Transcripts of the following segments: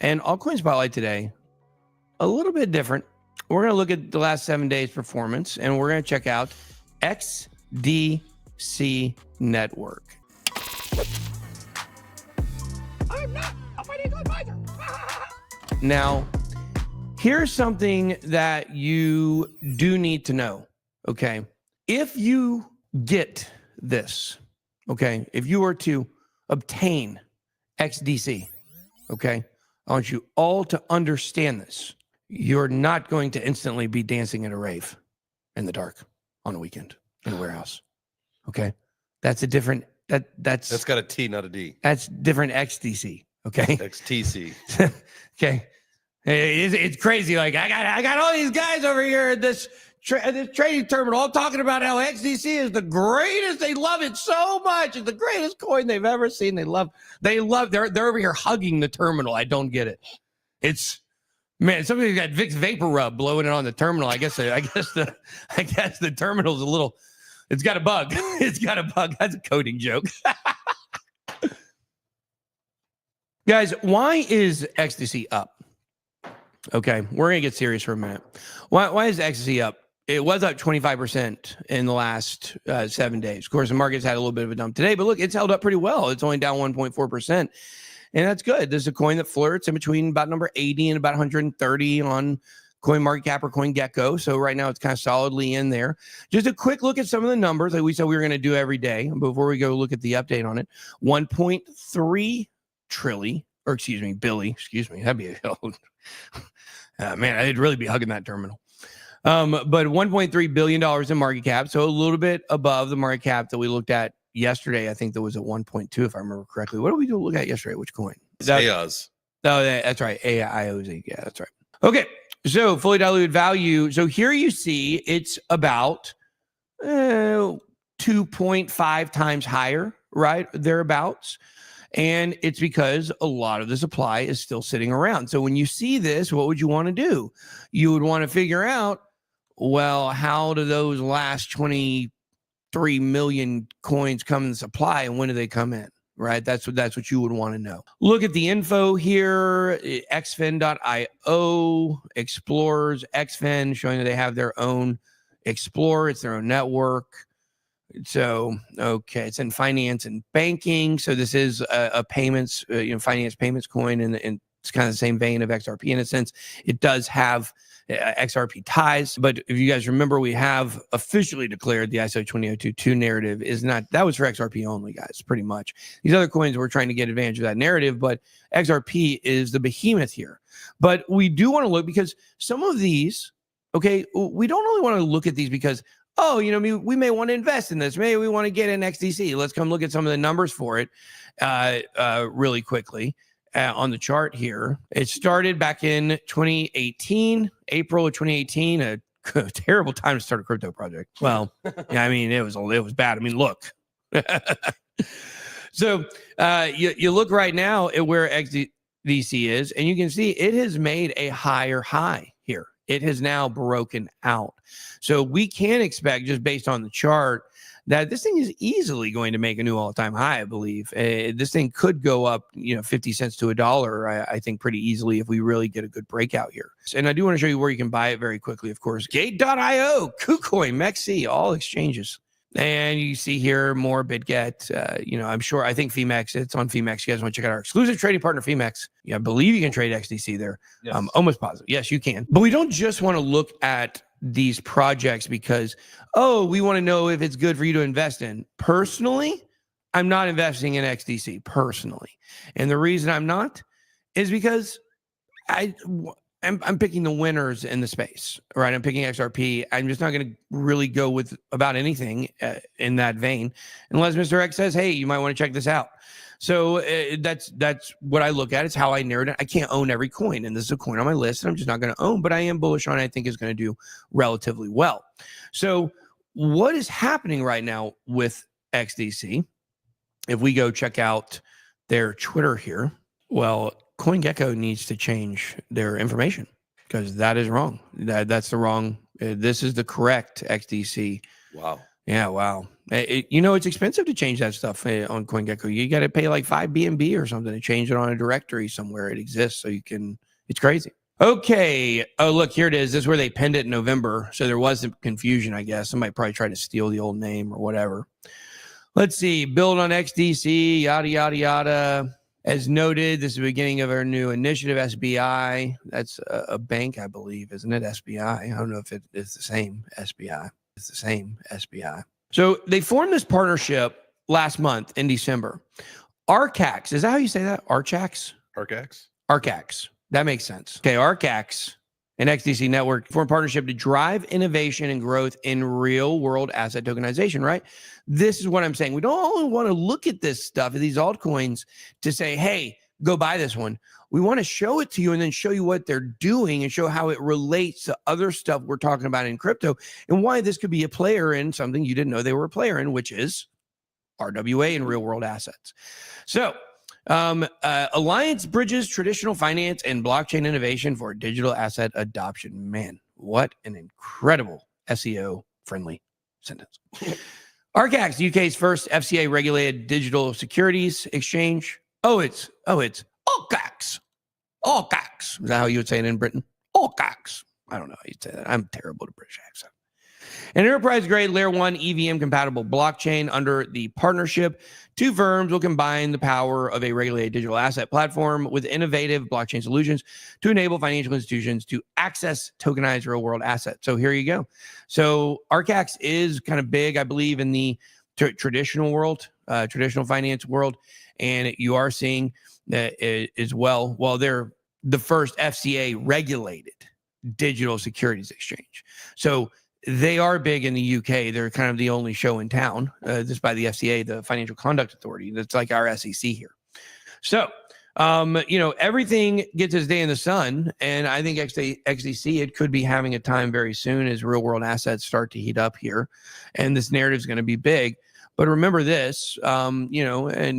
And altcoin spotlight today, a little bit different. We're going to look at the last 7 days performance, and we're going to check out XDC Network. I'm not a financial advisor. Now, here's something that you do need to know, okay? If you get this, okay, if you were to obtain XDC, okay, I want you all to understand this. You're not going to instantly be dancing in a rave in the dark on a weekend in a warehouse, okay? That's a different, that's got a T, not a D. That's different XDC, okay? XTC. Okay. It's crazy. Like I got all these guys over here at this trading terminal all talking about how XDC is the greatest. They love it so much. It's the greatest coin they've ever seen. They're over here hugging the terminal. I don't get it. It's, man, somebody's got Vicks Vapor Rub blowing it on the terminal. I guess the terminal's a little, it's got a bug. It's got a bug. That's a coding joke. Guys, why is XDC up? Okay, we're going to get serious for a minute. Why is XDC up? It was up 25% in the last 7 days. Of course, the market's had a little bit of a dump today, but look, it's held up pretty well. It's only down 1.4%, and that's good. This is a coin that flirts in between about number 80 and about 130 on CoinMarketCap or CoinGecko. So right now it's kind of solidly in there. Just a quick look at some of the numbers like we said we were going to do every day before we go look at the update on it. 1.3 trillion, or excuse me, Billy, excuse me. That'd be man, I'd really be hugging that terminal. But $1.3 billion in market cap. So a little bit above the market cap that we looked at yesterday. I think that was at 1.2, if I remember correctly. What did we look at yesterday? Which coin? AOZ. Oh, that's right. AIOZ. Yeah, that's right. Okay. So fully diluted value. So here you see it's about 2.5 times higher, right? Thereabouts. And it's because a lot of the supply is still sitting around. So when you see this, what would you want to do? You would want to figure out, well, how do those last 23 million coins come in supply and when do they come in? Right? That's what you would want to know. Look at the info here, xfen.io, Explorers, Xfen, showing that they have their own Explorer. It's their own network. So, okay, it's in finance and banking. So this is a payments, finance payments coin, and it's kind of the same vein of XRP in a sense. It does have XRP ties, but if you guys remember, we have officially declared the ISO 20022 narrative is not, that was for XRP only, guys, pretty much. These other coins were trying to get advantage of that narrative, but XRP is the behemoth here. But we do want to look, because some of these, okay, we don't only want to look at these because, oh, we may want to invest in this. Maybe we want to get in XDC. Let's come look at some of the numbers for it really quickly on the chart here. It started back in 2018, April of 2018, a terrible time to start a crypto project. Well, yeah, I mean, it was bad. I mean, look. So you look right now at where XDC is, and you can see it has made a higher high here. It has now broken out. So we can expect, just based on the chart, that this thing is easily going to make a new all-time high, I believe. This thing could go up, 50 cents to $1, I think, pretty easily if we really get a good breakout here. And I do want to show you where you can buy it very quickly, of course. Gate.io, KuCoin, MEXC, all exchanges. And you see here more BitGet. I think Phemex, it's on Phemex. You guys want to check out our exclusive trading partner, Phemex. Yeah, I believe you can trade XDC there. Yes. I'm almost positive. Yes, you can. But we don't just want to look at these projects because, we want to know if it's good for you to invest in. Personally, I'm not investing in XDC personally. And the reason I'm not is because I'm picking the winners in the space, right? I'm picking XRP. I'm just not going to really go with about anything in that vein unless Mr. X says, hey, you might want to check this out. So that's what I look at. It's how I narrate it. I can't own every coin, and this is a coin on my list that I'm just not going to own, but I am bullish on it. I think is going to do relatively well. So what is happening right now with XDC? If we go check out their Twitter here, well, CoinGecko needs to change their information because that is wrong. That's the wrong. This is the correct XDC. Wow. Yeah, wow. It's expensive to change that stuff on CoinGecko. You got to pay like 5 BNB or something to change it on a directory somewhere it exists. So it's crazy. Okay. Oh, look, here it is. This is where they pinned it in November. So there was some confusion, I guess. Somebody probably tried to steal the old name or whatever. Let's see. Build on XDC, yada, yada, yada. As noted, this is the beginning of our new initiative, SBI. That's a bank, I believe, isn't it? SBI. I don't know if it is the same SBI. It's the same SBI. So they formed this partnership last month in December. Arcax, is that how you say that? Arcax? Arcax. That makes sense. Okay, Arcax and XDC Network formed partnership to drive innovation and growth in real world asset tokenization, right? This is what I'm saying. We don't only want to look at this stuff, these altcoins, to say, hey, go buy this one. We want to show it to you and then show you what they're doing and show how it relates to other stuff we're talking about in crypto and why this could be a player in something you didn't know they were a player in, which is RWA and real world assets. So Alliance bridges traditional finance and blockchain innovation for digital asset adoption. Man, what an incredible SEO friendly sentence. Arcax, the UK's first FCA regulated digital securities exchange. It's Arcax. Arcax. Is that how you would say it in Britain? Arcax. I don't know how you'd say that. I'm terrible at a British accent. An enterprise-grade Layer 1 EVM-compatible blockchain under the partnership. Two firms will combine the power of a regulated digital asset platform with innovative blockchain solutions to enable financial institutions to access tokenized real-world assets. So here you go. So Arcax is kind of big, I believe, in the traditional world, traditional finance world, and you are seeing that as well. Well, they're the first FCA-regulated digital securities exchange. So they are big in the UK. They're kind of the only show in town, just by the FCA, the Financial Conduct Authority. That's like our SEC here. So, everything gets its day in the sun. And I think XDC, it could be having a time very soon as real world assets start to heat up here. And this narrative is going to be big. But remember this, and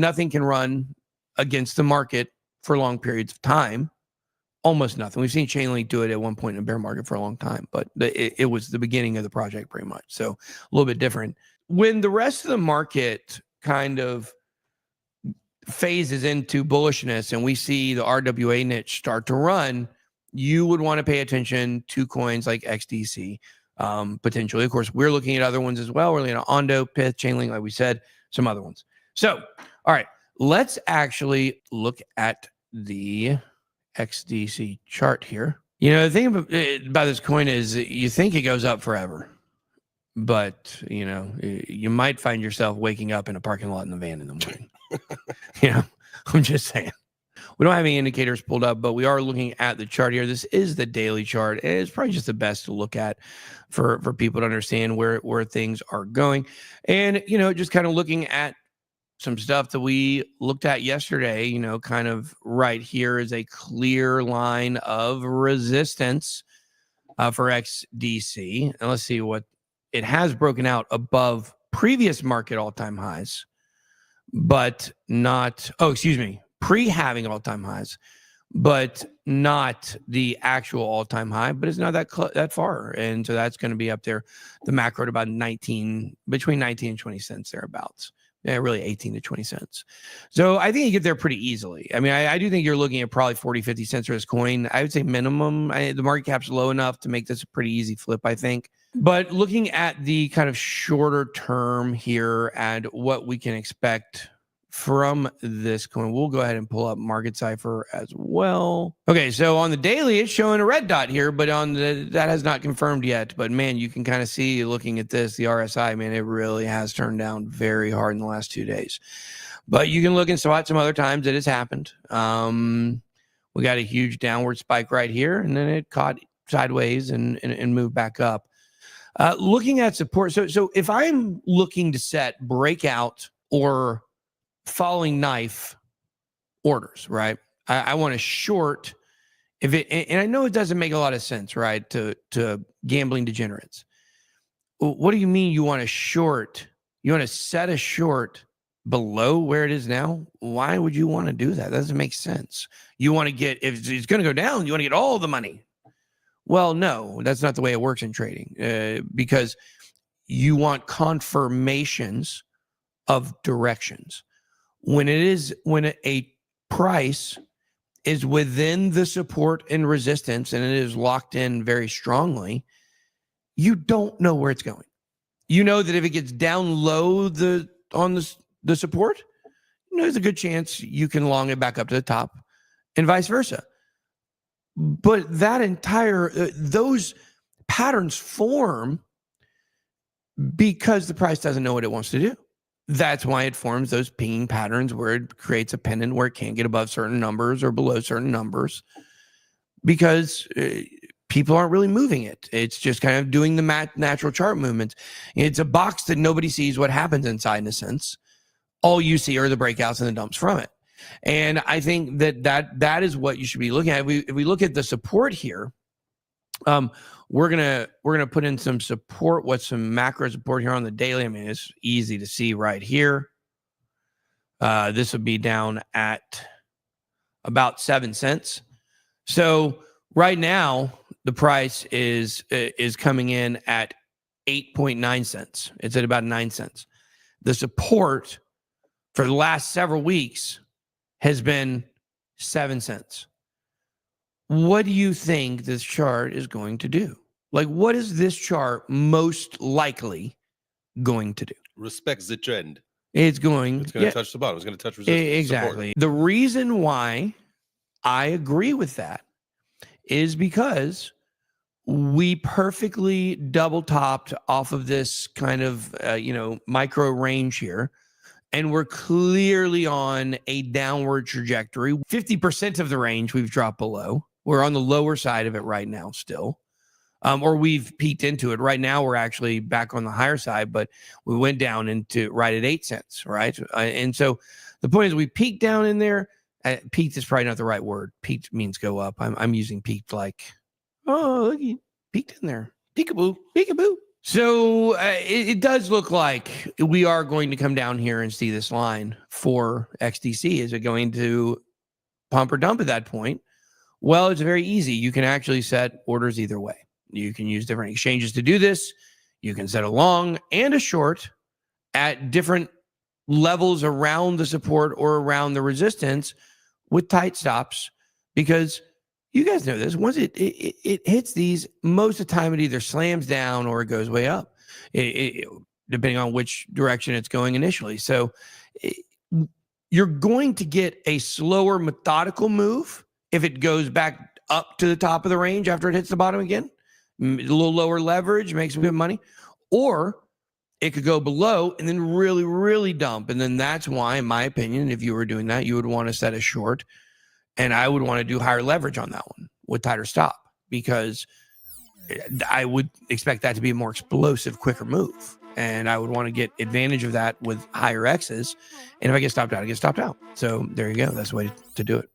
nothing can run against the market for long periods of time. Almost nothing. We've seen Chainlink do it at one point in a bear market for a long time, but it was the beginning of the project pretty much. So a little bit different. When the rest of the market kind of phases into bullishness and we see the RWA niche start to run, you would want to pay attention to coins like XDC, potentially. Of course, we're looking at other ones as well. We're looking at Ondo, Pith, Chainlink, like we said, some other ones. So, all right, let's actually look at the XDC chart here. The thing about this coin is you think it goes up forever, but you might find yourself waking up in a parking lot in the van in the morning. I'm just saying. We don't have any indicators pulled up, but we are looking at the chart here. This is the daily chart. It's probably just the best to look at for people to understand where things are going. And, just kind of looking at some stuff that we looked at yesterday, kind of right here is a clear line of resistance for XDC. And let's see what it has broken out above previous market all-time highs, but not, pre-having all-time highs, but not the actual all-time high, but it's not that far. And so that's going to be up there, the macro at about between 19 and 20 cents thereabouts. Yeah, really 18 to 20 cents. So I think you get there pretty easily. I mean, I do think you're looking at probably 40, 50 cents for this coin. I would say minimum. The market cap's low enough to make this a pretty easy flip, I think. But looking at the kind of shorter term here and what we can expect from this coin, we'll go ahead and pull up Market Cipher as well. Okay, so on the daily, it's showing a red dot here, but that has not confirmed yet. But man, you can kind of see looking at this, the RSI, man, it really has turned down very hard in the last 2 days. But you can look and spot some other times it has happened. We got a huge downward spike right here, and then it caught sideways and moved back up. Looking at support, so if I'm looking to set breakout or falling knife orders, right? I want to short and I know it doesn't make a lot of sense, right? To gambling degenerates. What do you mean you want to short? You want to set a short below where it is now? Why would you want to do that? That doesn't make sense. You want to get, if it's going to go down, you want to get all the money. Well, no, that's not the way it works in trading, because you want confirmations of directions. When a price is within the support and resistance and it is locked in very strongly, you don't know where it's going. You know that if it gets down low on the support, there's a good chance you can long it back up to the top and vice versa. But that those patterns form because the price doesn't know what it wants to do. That's why it forms those pinging patterns where it creates a pendant where it can't get above certain numbers or below certain numbers because people aren't really moving it. It's just kind of doing the natural chart movements. It's a box that nobody sees what happens inside, in a sense. All you see are the breakouts and the dumps from it. And I think that is what you should be looking at. If we look at the support here, we're gonna put in some support. What's some macro support here on the daily? I mean, it's easy to see right here. This would be down at about 7 cents. So right now the price is coming in at 8.9 cents. It's at about 9 cents. The support for the last several weeks has been 7 cents. What do you think this chart is going to do? Like, what is this chart most likely going to do? Respects the trend. It's going to touch the bottom. It's going to touch resistance. Exactly. Support. The reason why I agree with that is because we perfectly double topped off of this kind of, micro range here. And we're clearly on a downward trajectory. 50% of the range we've dropped below. We're on the lower side of it right now still. Or we've peaked into it. Right now, we're actually back on the higher side, but we went down into right at 8 cents, right? And so the point is we peaked down in there. Peaked is probably not the right word. Peaked means go up. I'm using peaked like, oh, look, you peaked in there. Peekaboo, peekaboo. So it does look like we are going to come down here and see this line for XDC. Is it going to pump or dump at that point? Well, it's very easy. You can actually set orders either way. You can use different exchanges to do this. You can set a long and a short at different levels around the support or around the resistance with tight stops, because you guys know this. Once it hits these, most of the time it either slams down or it goes way up, depending on which direction it's going initially. So you're going to get a slower, methodical move if it goes back up to the top of the range after it hits the bottom again. A little lower leverage, makes some good money. Or it could go below and then really, really dump. And then that's why, in my opinion, if you were doing that, you would want to set a short. And I would want to do higher leverage on that one with tighter stop, because I would expect that to be a more explosive, quicker move. And I would want to get advantage of that with higher X's. And if I get stopped out, I get stopped out. So there you go. That's the way to do it.